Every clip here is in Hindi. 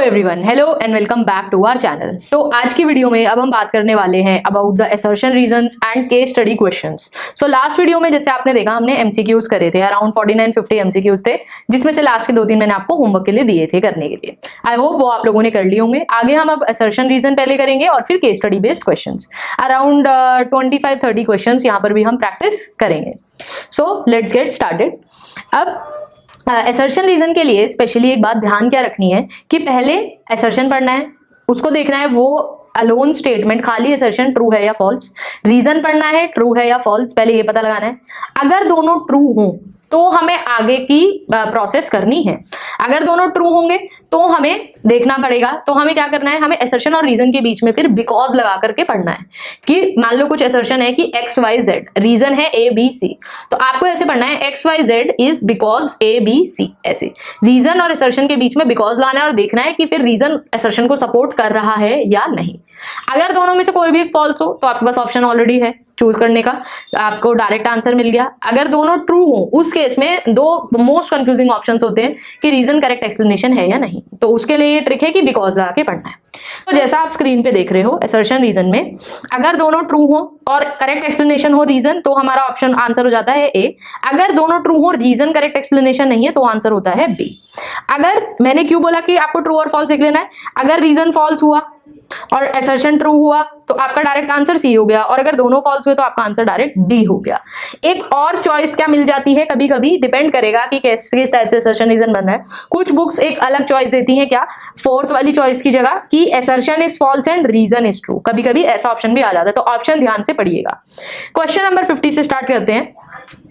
Everyone, hello and welcome back to our channel. तो आज की वीडियो में अब हम बात करने वाले हैं about the assertion reasons and case study questions. So last video में जैसे आपने देखा हमने एमसीक्यूज करे थे, अराउंड 49-50 एमसीक्यूज थे, जिसमें से लास्ट के 2-3 मैंने आपको होमवर्क के लिए दिए थे करने के लिए। आई होप वो आप लोगों ने कर लिए होंगे। आगे हम अब असर्शन रीजन पहले करेंगे और फिर case study based questions, around 25-30 questions यहाँ पर भी हम प्रैक्टिस करेंगे। So let's get started. अब असर्शन रीजन के लिए स्पेशली एक बात ध्यान क्या रखनी है कि पहले असर्शन पढ़ना है, उसको देखना है वो अलोन स्टेटमेंट, खाली असर्शन ट्रू है या फॉल्स। रीजन पढ़ना है ट्रू है या फॉल्स, पहले ये पता लगाना है। अगर दोनों ट्रू हों तो हमें आगे की प्रोसेस करनी है। अगर दोनों ट्रू होंगे तो हमें देखना पड़ेगा, तो हमें क्या करना है, हमें असर्शन और रीजन के बीच में फिर बिकॉज लगा करके पढ़ना है कि मान लो कुछ असर्शन है कि एक्स वाई जेड, रीजन है ए बी सी, तो आपको ऐसे पढ़ना है X Y Z is because A B C. ऐसे रीजन और असर्शन के बीच में बिकॉज लाना है और देखना है कि फिर रीजन असर्शन को सपोर्ट कर रहा है या नहीं। अगर दोनों में से कोई भी फॉल्स हो तो आपके पास ऑप्शन ऑलरेडी है चूज करने का, आपको डायरेक्ट आंसर मिल गया। अगर दोनों ट्रू हो उस केस में दो मोस्ट कंफ्यूजिंग ऑप्शंस होते हैं कि रीजन करेक्ट एक्सप्लेनेशन है या नहीं, तो उसके लिए ये ट्रिक है कि बिकॉज लगा के पढ़ना है। तो जैसा आप स्क्रीन पे देख रहे हो असर्शन रीजन में अगर दोनों ट्रू हो और करेक्ट एक्सप्लेनेशन हो रीजन, तो हमारा ऑप्शन आंसर हो जाता है ए। अगर दोनों ट्रू हो रीजन करेक्ट एक्सप्लेनेशन नहीं है तो आंसर होता है बी। अगर मैंने क्यों बोला कि आपको ट्रू और फॉल्स देख लेना है, अगर रीजन फॉल्स हुआ और असर्शन ट्रू हुआ तो आपका डायरेक्ट आंसर सी हो गया, और अगर दोनों फॉल्स हुए तो आपका आंसर डायरेक्ट डी हो गया। एक और चॉइस क्या मिल जाती है, कभी कभी डिपेंड करेगा कि किस टाइप से असर्शन रीजन बन रहा है। कुछ बुक्स एक अलग चॉइस देती हैं, क्या फोर्थ वाली चॉइस की जगह कि assertion is false and reason is true, कभी कभी ऐसा ऑप्शन भी आ जाता है, तो ऑप्शन ध्यान से पढ़िएगा। क्वेश्चन नंबर 50 से स्टार्ट करते हैं।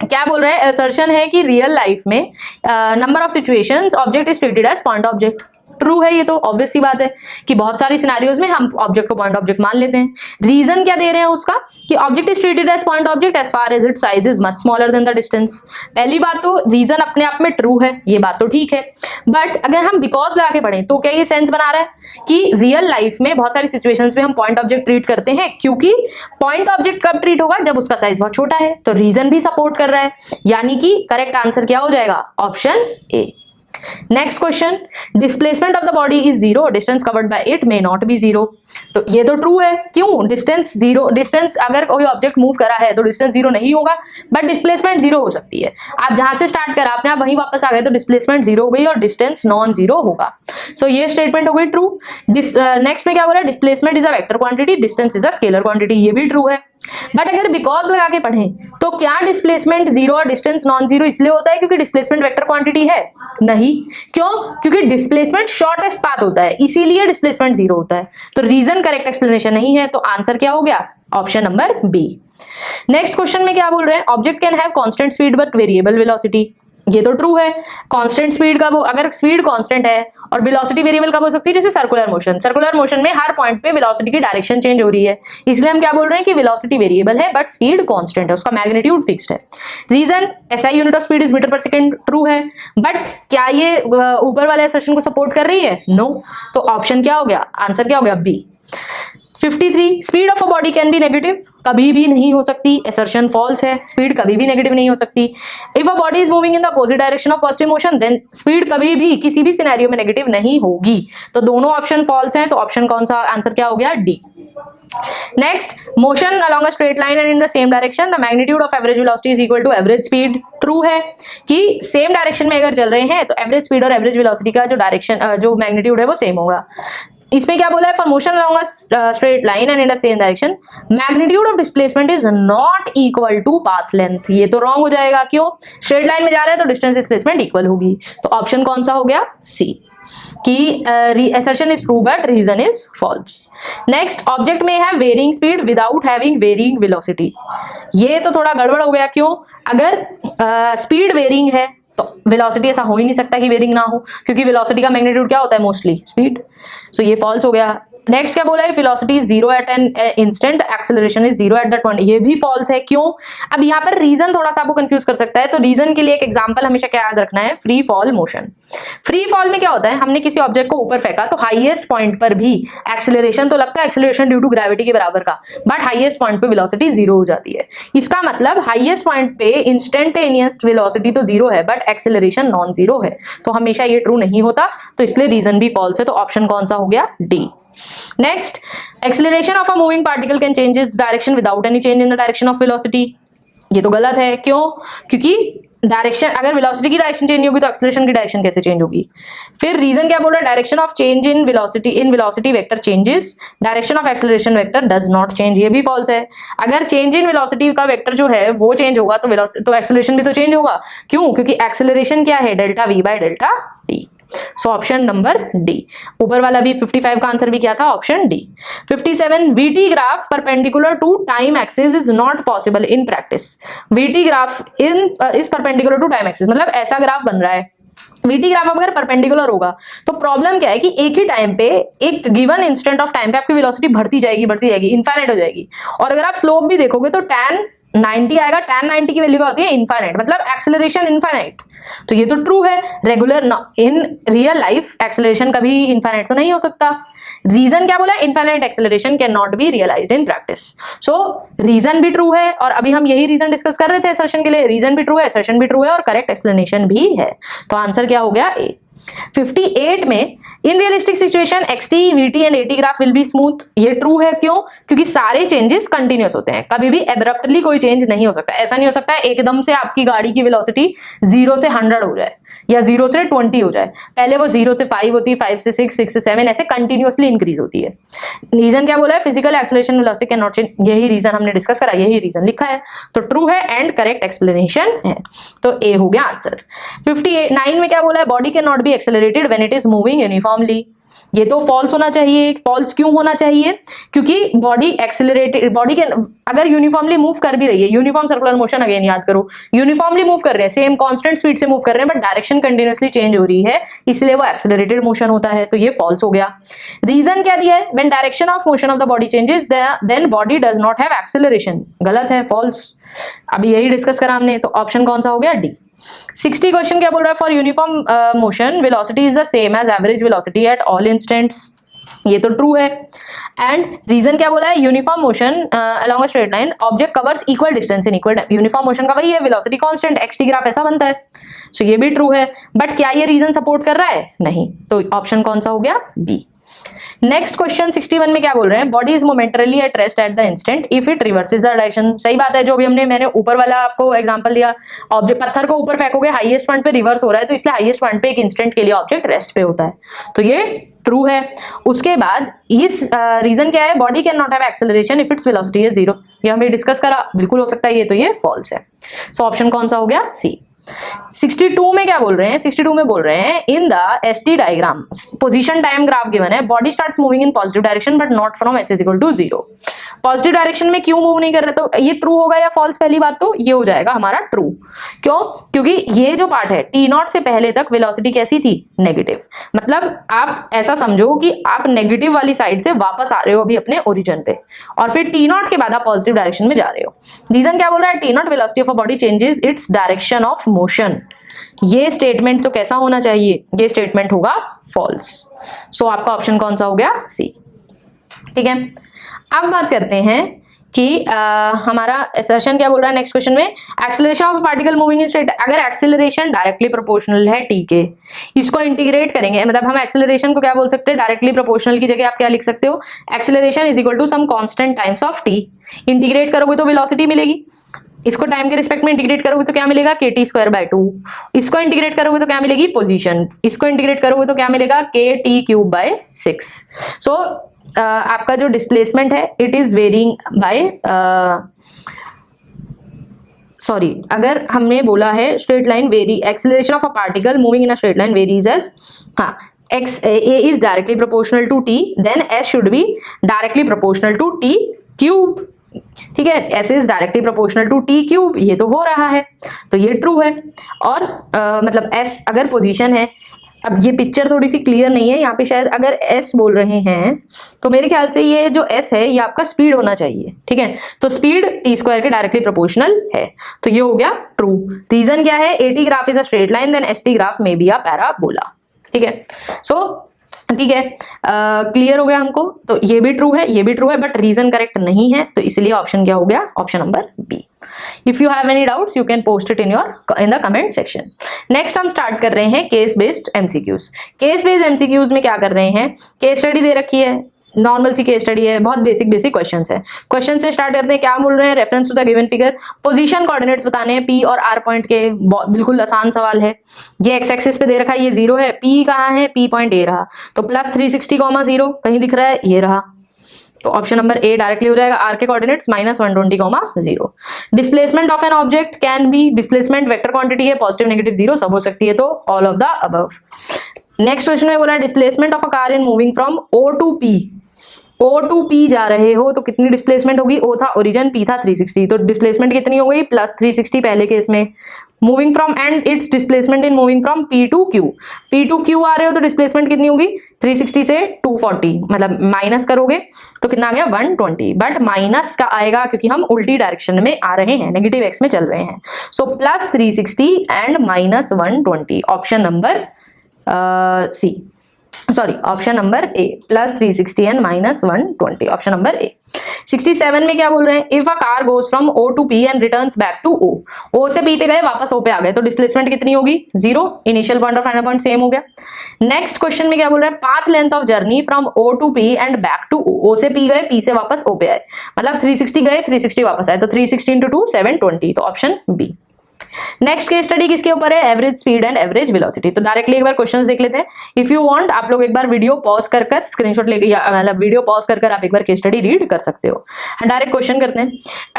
क्या बोल रहे हैं, असर्शन है कि रियल लाइफ में number of situations object is treated as point object. True है, ये तो ऑब्वियस सी बात है कि बहुत सारी सिनेरियोज में हम ऑब्जेक्ट को पॉइंट ऑब्जेक्ट मान लेते हैं। रीजन क्या दे रहे हैं उसका कि object is treated as point object as far as it size is much smaller than the distance. पहली बात तो रीजन अपने आप में ट्रू है, ये बात तो ठीक है, बट अगर हम बिकॉज लगा के पढ़ें तो क्या ये सेंस बना रहा है कि रियल लाइफ में बहुत सारी सिचुएशंस में हम पॉइंट ऑब्जेक्ट ट्रीट करते हैं, क्योंकि पॉइंट ऑब्जेक्ट कब ट्रीट होगा, जब उसका साइज बहुत छोटा है। तो रीजन भी सपोर्ट कर रहा है, यानी कि करेक्ट आंसर क्या हो जाएगा, option A. Next question, displacement of the body is zero, distance covered by it may not be zero. तो ये तो ट्रू है, क्यों, डिस्टेंस जीरो, डिस्टेंस अगर कोई ऑब्जेक्ट मूव करा है तो डिस्टेंस जीरो नहीं होगा, बट डिस्प्लेसमेंट जीरो हो सकती है। आप जहां से स्टार्ट करा आपने आप वहीं वापस आ गए तो डिस्प्लेसमेंट जीरो हो गई और डिस्टेंस नॉन जीरो होगा। सो ये स्टेटमेंट हो गई ट्रू। नेक्स्ट में क्या बोला, displacement is a vector quantity, distance is a scalar quantity, ये भी ट्रू है। बट अगर बिकॉज लगा के पढ़ें तो क्या डिस्प्लेसमेंट जीरो और डिस्टेंस नॉन जीरो इसलिए होता है क्योंकि डिस्प्लेसमेंट वेक्टर क्वांटिटी है? नहीं, क्यों, क्योंकि डिस्प्लेसमेंट शॉर्टेस्ट पाथ होता है, इसीलिए डिस्प्लेसमेंट जीरो होता है। तो रीजन करेक्ट एक्सप्लेनेशन नहीं है, तो आंसर क्या हो गया, option number B. Next question में क्या बोल रहे हैं, object can have constant speed but variable velocity. ये तो ट्रू है। कांस्टेंट स्पीड कब, अगर स्पीड कांस्टेंट है और वेलोसिटी वेरिएबल कब हो सकती है, जैसे सर्कुलर मोशन। सर्कुलर मोशन में हर पॉइंट पे वेलोसिटी की डायरेक्शन चेंज हो रही है, इसलिए हम क्या बोल रहे हैं कि वेलोसिटी वेरिएबल है बट स्पीड कांस्टेंट है, उसका मैग्नीट्यूड फिक्स्ड है। Reason SI unit of speed is metre पर सेकंड, ट्रू है, बट क्या ये ऊपर वाले असर्शन को सपोर्ट कर रही है, नो। तो ऑप्शन क्या हो गया, आंसर क्या हो गया, B. 53, speed of a body can be negative, कभी भी नहीं हो सकती, असर्शन फॉल्स है, स्पीड कभी भी नेगेटिव नहीं हो सकती। If a body is moving in the opposite direction of positive motion then speed कभी भी किसी भी सिनेरियो में नेगेटिव नहीं होगी। तो दोनों ऑप्शन फॉल्स हैं, तो ऑप्शन कौन सा, आंसर क्या हो गया, D. Next, motion along a straight line and in the same direction the magnitude of average velocity is equal to average speed. True है कि सेम डायरेक्शन में अगर चल रहे हैं तो एवरेज स्पीड और एवरेज वेलोसिटी का जो डायरेक्शन जो मैग्नीट्यूड है वो सेम होगा। इसमें क्या बोला है, for motion along a straight line and in the same direction magnitude of displacement is not equal to path length. ये तो रॉन्ग हो जाएगा, क्यों, स्ट्रेट लाइन में जा रहे हैं तो डिस्टेंस डिस्प्लेसमेंट इक्वल होगी। तो ऑप्शन कौन सा हो गया, सी, कि assertion is true but reason is false. Next, object में है varying speed without having varying velocity. ये तो थोड़ा गड़बड़ हो गया, क्यों, अगर स्पीड वेरिंग है तो वेलोसिटी ऐसा हो ही नहीं सकता कि वेरिंग ना हो, क्योंकि वेलोसिटी का मैग्नीट्यूड क्या होता है, मोस्टली स्पीड। सो ये फॉल्स हो गया। नेक्स्ट क्या बोला है, velocity is zero at an instant, acceleration is zero at that point, ये भी फॉल्स है। क्यों? अब यहाँ पर रीजन थोड़ा सा आपको कंफ्यूज कर सकता है, तो रीजन के लिए एक एग्जांपल हमेशा क्या याद रखना है, free fall motion. Free fall में क्या होता है, हमने किसी ऑब्जेक्ट को ऊपर फेंका तो हाईएस्ट पॉइंट पर भी एक्सेलरेशन तो लगता है एक्सेलरेशन ड्यू टू ग्रेविटी के बराबर का, बट हाईएस्ट पॉइंट पे वेलोसिटी जीरो हो जाती है। इसका मतलब हाईएस्ट पॉइंट पे इंस्टेंटेनियस वेलोसिटी तो जीरो है बट एक्सेलरेशन नॉन जीरो है, तो हमेशा ये ट्रू नहीं होता, तो इसलिए रीजन भी फॉल्स है। तो ऑप्शन कौन सा हो गया, D. Next, acceleration of a moving particle can change its direction without any change in the direction of velocity, ये तो गलत है। क्यों? क्योंकि डायरेक्शन, अगर वेलोसिटी की डायरेक्शन चेंज होगी तो एक्सेलरेशन की डायरेक्शन कैसे चेंज होगी। फिर रीजन क्या बोल रहा है, direction of change in velocity vector changes, direction of acceleration vector does not change, ये भी फॉल्स है। अगर चेंज इन वेलोसिटी का वेक्टर जो है वो चेंज होगा तो एक्सेलरेशन भी तो चेंज होगा। क्यों? क्योंकि एक्सेलरेशन क्या है, delta V by delta T. So option number D. ऊपर वाला भी 55 का आंसर भी क्या था, option D. 57, VT graph perpendicular to time axis is not possible in practice. VT graph is perpendicular to time axis, मतलब ऐसा ग्राफ बन रहा है, वीटी ग्राफ अगर परपेंडिकुलर होगा तो प्रॉब्लम क्या है कि एक ही टाइम पे, एक गिवन इंस्टेंट ऑफ टाइम पे आपकी वेलोसिटी बढ़ती जाएगी, इनफाइनाइट हो जाएगी। और अगर आप स्लोप भी देखोगे तो tan 90 आएगा, tan 90 की वैल्यू क्या होती है, इनफाइनाइट, मतलब एक्सेलरेशन इनफाइनाइट। तो ये तो ट्रू है, regular in real life acceleration कभी इनफाइनाइट तो नहीं हो सकता। रीजन क्या बोला, infinite acceleration can not be realised in practice. So reason भी ट्रू है, और अभी हम यही रीजन डिस्कस कर रहे थे असर्शन के लिए, रीजन भी ट्रू है, असर्शन भी ट्रू है, और करेक्ट एक्सप्लेनेशन भी है। तो आंसर क्या हो गया, ए। 58 में, in realistic situation xt, vt and at graph will be smooth, ये ट्रू है। क्यों? क्योंकि सारे चेंजेस कंटिन्यूअस होते हैं, कभी भी एब्रप्टली कोई चेंज नहीं हो सकता। ऐसा नहीं हो सकता है एकदम से आपकी गाड़ी की वेलोसिटी 0 से 100 हो जाए या 0 से 20 हो जाए, पहले वो 0 से 5 होती है, 5 से 6, 6 से 7, ऐसे कंटिन्यूअसली इंक्रीज होती है। रीजन क्या बोला है, physical acceleration velocity can not change, यही रीजन हमने डिस्कस करा, यही रीजन लिखा है, तो ट्रू है एंड करेक्ट एक्सप्लेनेशन है, तो ए हो गया आंसर। 59 में क्या बोला है, body can not B accelerated when it is moving uniformly, ये तो फॉल्स होना चाहिए। फॉल्स क्यों होना चाहिए? क्योंकि बॉडी एक्सेलरेटेड, बॉडी के अगर यूनिफॉर्मली मूव कर भी रही है, यूनिफॉर्म सर्कुलर मोशन अगेन याद करो, यूनिफॉर्मली मूव कर रहे हैं, सेम कांस्टेंट स्पीड से मूव कर रहे हैं, बट डायरेक्शन कंटिन्यूअसली चेंज हो रही है, इसलिए वो एक्सेलरेटेड मोशन होता है, तो ये फॉल्स हो गया। रीजन क्या दिया है, when direction of motion of the body changes then body does not have acceleration, गलत है, फॉल्स। अभी यही डिस्कस करा हमने, तो ऑप्शन कौन सा हो गया, डी। 60 क्वेश्चन क्या बोल रहा है, for uniform motion velocity is the same as average velocity at all instants, ये तो ट्रू है। एंड रीजन क्या बोला है, uniform motion along a straight line object covers equal distance in equal time, uniform motion का वही है, वेलोसिटी कांस्टेंट, xt ग्राफ ऐसा बनता है, सो ये भी ट्रू है। बट क्या ये रीजन सपोर्ट कर रहा है, नहीं, तो ऑप्शन कौन सा हो गया, बी। नेक्स्ट क्वेश्चन 61 में क्या बोल रहे हैं, body is momentarily at rest at the instant if it reverses the direction, सही बात है, जो भी मैंने ऊपर वाला आपको एग्जांपल दिया, ऑब्जेक्ट पत्थर को ऊपर फेंकोगे, हाईएस्ट पॉइंट पे रिवर्स हो रहा है, तो इसलिए हाईएस्ट पॉइंट पे एक इंस्टेंट के लिए ऑब्जेक्ट रेस्ट पे होता है, तो ये ट्रू है। उसके बाद इस रीजन क्या है, body can not have acceleration if its velocity is zero, ये हमने डिस्कस करा, बिल्कुल हो सकता है ये, तो ये फॉल्स है। सो ऑप्शन कौन सा हो गया, सी। 62 में क्या बोल रहे हैं, 62 में बोल रहे हैं, in the ST diagram position time graph given है, body starts moving in positive direction but not from s = 0, positive direction में क्यों मूव नहीं कर रहे, तो ये ट्रू होगा या फॉल्स, पहली बात तो ये हो जाएगा हमारा ट्रू। क्यों? क्योंकि ये जो पार्ट है t0 से पहले तक वेलोसिटी कैसी थी, नेगेटिव, मतलब आप ऐसा समझो कि आप नेगेटिव वाली साइड से वापस आ रहे हो अभी अपने ओरिजिन पे, और फिर t0 के बाद आप पॉजिटिव डायरेक्शन में जा रहे हो। रीजन क्या बोल रहा है, t0 velocity of a body changes its direction of motion, ये स्टेटमेंट तो कैसा होना चाहिए, ये स्टेटमेंट होगा फॉल्स। सो आपका ऑप्शन कौन सा हो गया, सी। ठीक है, अब बात करते हैं कि हमारा असर्शन क्या बोल रहा है नेक्स्ट क्वेश्चन में, acceleration of particle moving in straight, अगर एक्सेलरेशन डायरेक्टली प्रोपोर्शनल है टी के, इसको इंटीग्रेट करेंगे, मतलब हम एक्सेलरेशन को क्या बोल सकते हैं, डायरेक्टली प्रोपोर्शनल की जगह आप क्या लिख सकते हो, acceleration is equal to some constant times of T, integrate करोगे तो वेलोसिटी मिलेगी, इसको टाइम के रिस्पेक्ट में इंटीग्रेट करोगे तो क्या मिलेगा, kt²/2, इसको इंटीग्रेट करोगे तो क्या मिलेगी, पोजीशन, इसको इंटीग्रेट करोगे तो क्या मिलेगा, kt³/6। सो आपका जो डिस्प्लेसमेंट है it is varying by, sorry, अगर हमने बोला है straight line very, acceleration of a particle moving in a straight line varies as, हाँ, a is directly proportional to t, then s should be directly proportional to t³, ठीक है, s is directly proportional to t³, ये तो हो रहा है, तो ये ट्रू है। और मतलब s अगर पोजीशन है, अब ये पिक्चर थोड़ी सी क्लियर नहीं है यहाँ पे, शायद अगर एस बोल रहे हैं तो मेरे ख्याल से ये जो एस है ये आपका स्पीड होना चाहिए, ठीक है। तो स्पीड टी स्क्वायर के डायरेक्टली प्रोपोर्शनल है, तो ये हो गया ट्रू। रीजन क्या है, AT graph is a straight line then ST graph may be a parabola, ठीक है। सो ठीक है, क्लियर हो गया हमको। तो ये भी ट्रू है, ये भी ट्रू है, बट रीजन करेक्ट नहीं है, तो इसलिए ऑप्शन क्या हो गया, option number B. If you have any doubts you can post it in the comment section. Next हम स्टार्ट कर रहे हैं case based MCQs. Case based MCQs में क्या कर रहे हैं, केस स्टडी दे रखी है, नॉर्मल सी केस स्टडी है, बहुत बेसिक क्वेश्चंस है। क्वेश्चन से स्टार्ट करते हैं, क्या बोल रहे हैं, reference to the given figure position coordinates बताने हैं पी और आर पॉइंट के, बिल्कुल आसान सवाल है। ये एक्स एक्सिस पे दे रखा है, ये 0 है, पी कहाँ है, पी पॉइंट ए रहा, तो प्लस 360,0 कहीं दिख रहा है, ये रहा, तो ऑप्शन नंबर ए डायरेक्टली हो जाएगा। आर के coordinates -120,0। Displacement of an object can be, displacement vector quantity है, पॉजिटिव नेगेटिव 0 सब हो सकती है, तो all of the above. Next question में बोला है displacement of a car in moving from O to P, O to P जा रहे हो तो कितनी डिस्प्लेसमेंट होगी, O था ओरिजिन, P था 360, तो डिस्प्लेसमेंट कितनी हो गई, प्लस 360 पहले केस में। Moving from and its displacement in moving from P to Q, P to Q आ रहे हो तो डिस्प्लेसमेंट कितनी होगी, 360 से 240, मतलब माइनस करोगे तो कितना आ गया 120, बट माइनस का आएगा क्योंकि हम उल्टी डायरेक्शन में आ रहे हैं, नेगेटिव एक्स में चल रहे हैं। So plus 360 and minus 120, option number C, sorry option number A, plus 360 and minus 120, option number A. 67 में क्या बोल रहे हैं, if a car goes from O to P and returns back to O से P पे गए वापस O पे आ गए तो डिस्प्लेसमेंट कितनी होगी, 0, इनिशियल पॉइंट और फाइनल पॉइंट सेम हो गया। नेक्स्ट क्वेश्चन में क्या बोल रहे हैं, path length of journey from O to P and back to O से P गए, P से वापस O पे आए, मतलब 360 गए 360 वापस आए, तो 360 into 2 720, तो option B. Next case study किसके ऊपर है, average speed and average velocity. तो डायरेक्टली एक बार क्वेश्चंस देख लेते हैं। इफ यू वांट आप लोग एक बार वीडियो पॉज कर स्क्रीनशॉट लेके, मतलब वीडियो पॉज कर आप एक बार केस स्टडी रीड कर सकते हो। डायरेक्ट क्वेश्चन करते हैं।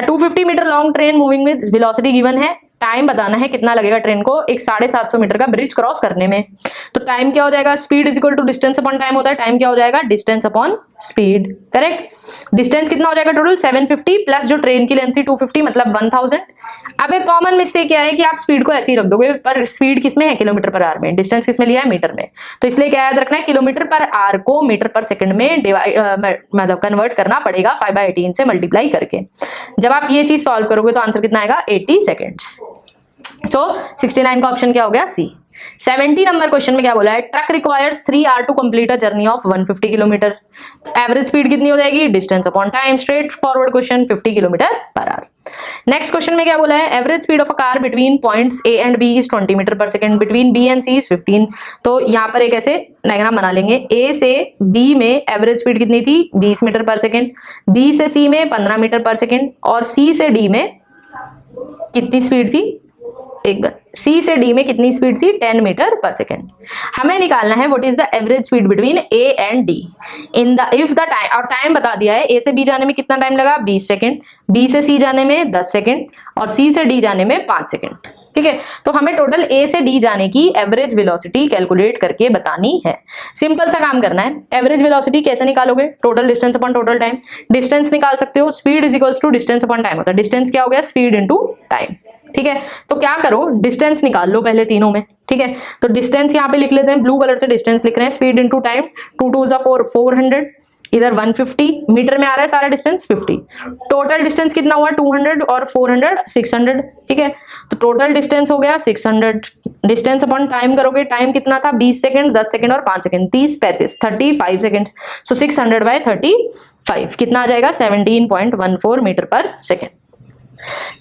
250 metre long train moving with velocity given है, टाइम बताना है कितना लगेगा ट्रेन को एक 750 मीटर का ब्रिज क्रॉस करने में। तो टाइम क्या हो जाएगा, speed is equal to distance upon time होता है, टाइम क्या हो जाएगा, distance upon speed, correct. Distance कितना हो जाएगा टोटल 750 प्लस जो ट्रेन की लेंथ थी 250 मतलब 1000। अब एक कॉमन मिस्टेक क्या है कि आप स्पीड को ऐसे ही रख दोगे, पर स्पीड किसमें है, किलोमीटर पर आवर में, डिस्टेंस किसमें लिया है, मीटर में, तो इसलिए क्या याद रखना है, किलोमीटर पर आवर को मीटर पर सेकंड में मतलब कन्वर्ट करना पड़ेगा 5/18 से मल्टीप्लाई करके। जब आप ये चीज सॉल्व करोगे तो आंसर कितना आएगा, 80 सेकेंड्स। सो 69 का ऑप्शन क्या हो गया, सी। 70 नंबर क्वेश्चन में क्या बोला है, truck requires 3 hour to complete a journey of 150 kilometre, average speed कितनी हो जाएगी, distance upon time, straight forward question 50 kilometre per hour. Next question में क्या बोला है, average speed of a car between points A and B is 20 metre पर second, between B and C is 15। तो यहाँ पर एक ऐसे डायग्राम बना लेंगे, ए से बी में एवरेज स्पीड कितनी थी 20 मीटर पर सेकंड, बी से सी में 15 मीटर पर सेकंड, और सी से डी में कितनी स्पीड थी, एक सी से डी में कितनी स्पीड थी 10 मीटर पर सेकेंड। हमें निकालना है what is the average speed between A and D in the if the time, और टाइम बता दिया है, ए से बी जाने में कितना टाइम लगा 20 सेकेंड, बी से सी जाने में 10 सेकेंड और सी से डी जाने में 5 सेकेंड, ठीक है। तो हमें टोटल ए से डी जाने की एवरेज वेलोसिटी कैलकुलेट करके बतानी है। सिंपल सा काम करना है। एवरेज वेलोसिटी कैसे निकालोगे, total distance upon total time, distance निकाल सकते हो, speed is equals to distance upon time होता है, डिस्टेंस क्या हो गया, स्पीड इनटू टाइम, ठीक है। तो क्या करो, डिस्टेंस निकाल लो पहले तीनों में, ठीक है। तो डिस्टेंस यहाँ पे लिख लेते हैं, ब्लू कलर से डिस्टेंस लिख रहे हैं, स्पीड इनटू टाइम, 2 2 4 400, इधर 150 मीटर में आ रहा है सारा डिस्टेंस 50, टोटल डिस्टेंस कितना हुआ 200 और 400 600, ठीक है। तो टोटल डिस्टेंस हो गया 600, डिस्टेंस अपॉन टाइम करोगे, टाइम कितना था 20 सेकंड, 10 सेकंड और 5 सेकंड, 30 35 35 सेकंड, सो 600/35 कितना आ जाएगा 17.14 मीटर पर second.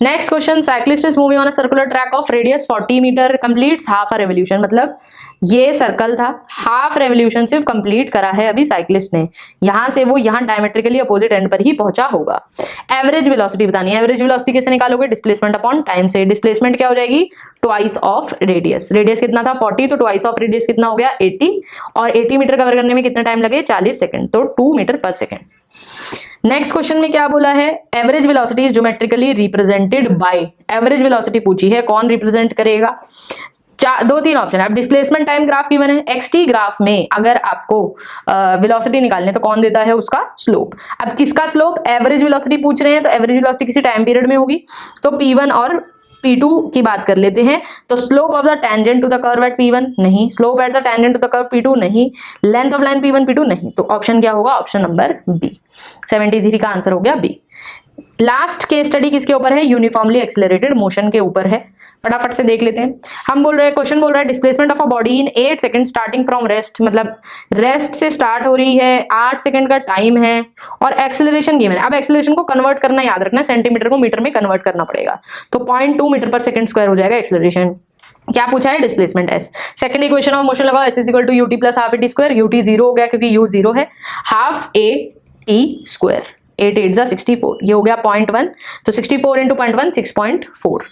Next question, cyclist is moving on a circular track of radius 40 metre, completes half a revolution, मतलब ये सर्कल था, हाफ रेवोल्यूशन सिर्फ कंप्लीट करा है अभी साइक्लिस्ट ने, यहां से वो यहां डायमेट्रिकली अपोजिट एंड पर ही पहुंचा होगा। एवरेज वेलोसिटी बतानी है, एवरेज वेलोसिटी कैसे निकालोगे, डिस्प्लेसमेंट अपॉन टाइम से, डिस्प्लेसमेंट क्या हो जाएगी ट्वाइस ऑफ रेडियस, रेडियस कितना था 40 तो ट्वाइस ऑफ रेडियस कितना हो गया 80, और 80 मीटर कवर करने में कितना टाइम लगे 40 सेकंड, तो 2 मीटर पर सेकंड। नेक्स्ट क्वेश्चन में क्या बोला है, average velocity is geometrically represented by, average velocity पूछी है, कौन रिप्रेजेंट करेगा, 2-3 ऑप्शन है। अब डिस्प्लेसमेंट टाइम ग्राफ गिवन है, एक्सटी ग्राफ में अगर आपको वेलोसिटी निकालने तो कौन देता है उसका स्लोप। अब किसका स्लोप, एवरेज वेलोसिटी पूछ रहे हैं तो एवरेज वेलोसिटी किसी टाइम पीरियड में होगी, तो P1 और P2 की बात कर लेते हैं, तो slope of the tangent to the curve at P1 नहीं, slope at the tangent to the curve P2 नहीं, length of line P1 P2 नहीं, तो ऑप्शन क्या होगा, ऑप्शन नंबर बी। 73 का आंसर हो गया बी। लास्ट केस स्टडी किसके ऊपर है, यूनिफॉर्मली एक्सेलरेटेड मोशन के ऊपर है, फटाफट से देख लेते हैं। हम बोल रहे हैं, क्वेश्चन बोल रहा है displacement of a body in 8 second starting from rest, मतलब रेस्ट से स्टार्ट हो रही है, 8 सेकंड का टाइम है और एक्सेलरेशन गिवन है। अब एक्सेलरेशन को कन्वर्ट करना याद रखना, सेंटीमीटर को मीटर में कन्वर्ट करना पड़ेगा, तो 0.2 मीटर पर सेकंड स्क्वायर हो जाएगा एक्सेलरेशन। क्या पूछा है, displacement S. Second equation of motion लगाओ, S is equal to u t plus half a t square, u t 0 हो गया क्योंकि यू 0 है, हाफ ए टी स्क्वायर, 8 8 64, ये हो गया 0.1, तो 64 इंटू 0.1 6.4,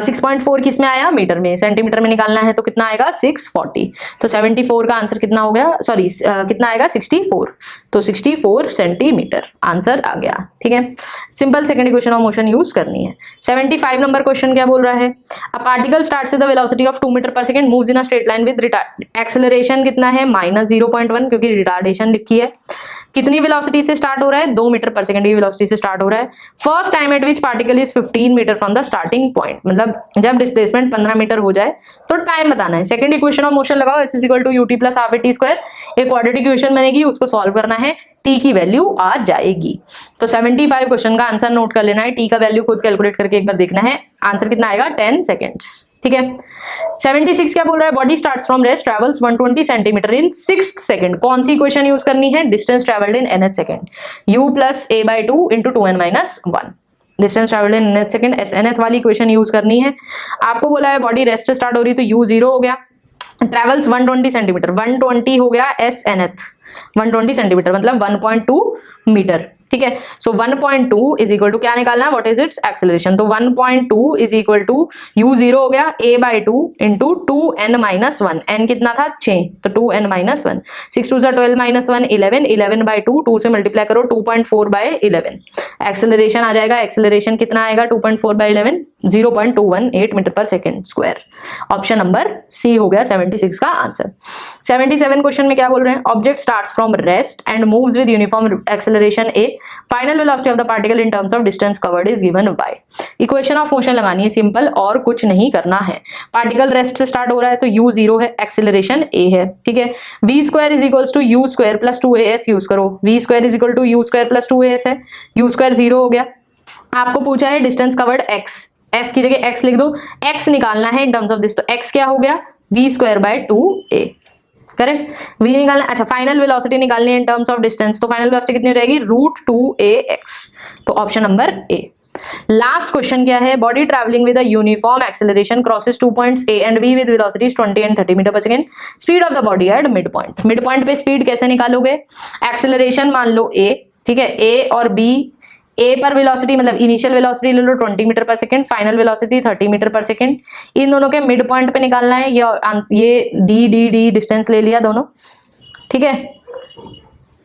6.4 किस में आया, मीटर में, सेंटीमीटर में निकालना है तो कितना आएगा 640, तो 74 का आंसर कितना हो गया, सॉरी कितना आएगा 64, तो 64 सेंटीमीटर आंसर आ गया। ठीक है, simple second equation of motion use करनी है। 75 नंबर क्वेश्चन क्या बोल रहा है, a particle starts with the velocity of 2 metre पर second, moves in a straight line with acceleration कितना है, -0.1 क्योंकि रिटार्डेशन लिखी है। कितनी वेलोसिटी से स्टार्ट हो रहा है, 2 मीटर पर सेकंड की वेलोसिटी से स्टार्ट हो रहा है। First time at which particle is 15 metre from the starting point, मतलब जब डिस्प्लेसमेंट 15 मीटर हो जाए तो टाइम बताना है। सेकंड इक्वेशन ऑफ मोशन लगाओ, S is equal to u t plus half a t square, एक क्वाड्रेटिक इक्वेशन बनेगी, उसको सॉल्व करना है, टी की वैल्यू आ जाएगी। तो 75 क्वेश्चन का आंसर नोट कर लेना है, टी का वैल्यू खुद कैलकुलेट करके एक बार देखना है, आंसर कितना आएगा 10 सेकेंड्स। ठीक है, 76 क्या बोल रहा है, body starts from rest travels 120 centimetre in 6 second, कौन सी इक्वेशन यूज करनी है, distance travelled in nth second, u plus a by 2 into 2n minus 1, distance travelled in nth second, nth वाली इक्वेशन यूज करनी है। आपको बोला है बॉडी रेस्ट से स्टार्ट हो रही है तो u 0 हो गया, ट्रेवल्स 120 सेंटीमीटर, 120 हो गया s nth, 120 सेंटीमीटर मतलब 1.2 मीटर। ठीक है, सो 1.2 इज इक्वल टू क्या निकालना है, व्हाट इज इट्स एक्सेलरेशन, तो 1.2 इज इक्वल टू u 0 हो गया a by 2 into 2n minus 1, n कितना था 6, तो 2n माइनस 1, 6 2 12 माइनस 1 11, 11 बाई 2, 2 से मल्टीप्लाई करो 2.4 बाई 11, एक्सेलरेशन आ जाएगा, एक्सेलरेशन कितना आएगा 2.4 बाई 11, 0.218 मीटर पर second square. Option number C हो गया 76 का आंसर। 77 क्वेश्चन में क्या बोल रहे हैं, object starts from rest and moves with uniform acceleration A, final velocity of the particle in terms of distance covered is given by. Equation of motion लगानी है सिंपल, और कुछ नहीं करना है। पार्टिकल रेस्ट से स्टार्ट हो रहा है तो u 0 है, एक्सेलरेशन a है। ठीक है, v square is equals to u square plus 2as use करो, v square is equal to u square plus 2as है, u स्क्वायर 0 हो गया। आपको पूछा है डिस्टेंस कवर्ड x, s की जगह x लिख दो, x निकालना है इन टर्म्स ऑफ दिस, तो x क्या हो गया v square by 2a, correct, v निकालना। अच्छा, फाइनल वेलोसिटी निकालनी है इन टर्म्स ऑफ डिस्टेंस, तो फाइनल वेलोसिटी कितनी हो जाएगी √2ax, तो option number A. Last question क्या है, body travelling with a uniform acceleration crosses 2 पॉइंट्स a and b with velocities 20 and 30 metre पर second, speed of the body at mid point. Mid point पे स्पीड कैसे निकालोगे, एक्सेलरेशन मान लो a, ठीक है, a और b, a पर वेलोसिटी मतलब इनिशियल वेलोसिटी ले लो 20 मीटर पर सेकंड, फाइनल वेलोसिटी 30 मीटर पर सेकंड, इन दोनों के मिड पॉइंट पे निकालना है, ये d डिस्टेंस ले लिया दोनों, ठीक है,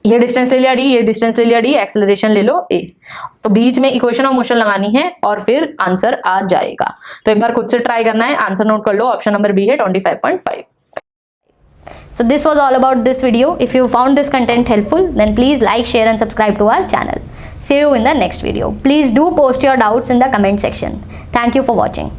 ये डिस्टेंस ले लिया d, ये डिस्टेंस ले लिया d, एक्सेलरेशन ले लो a, तो बीच में इक्वेशन ऑफ मोशन लगानी है और फिर आंसर आ जाएगा। तो एक बार खुद से ट्राई करना है, आंसर नोट कर लो, ऑप्शन नंबर बी है 25.5। So this was all about this video. If you found this content helpful, then please like, share and subscribe to our channel. See you in the next video. Please do post your doubts in the comment section. Thank you for watching.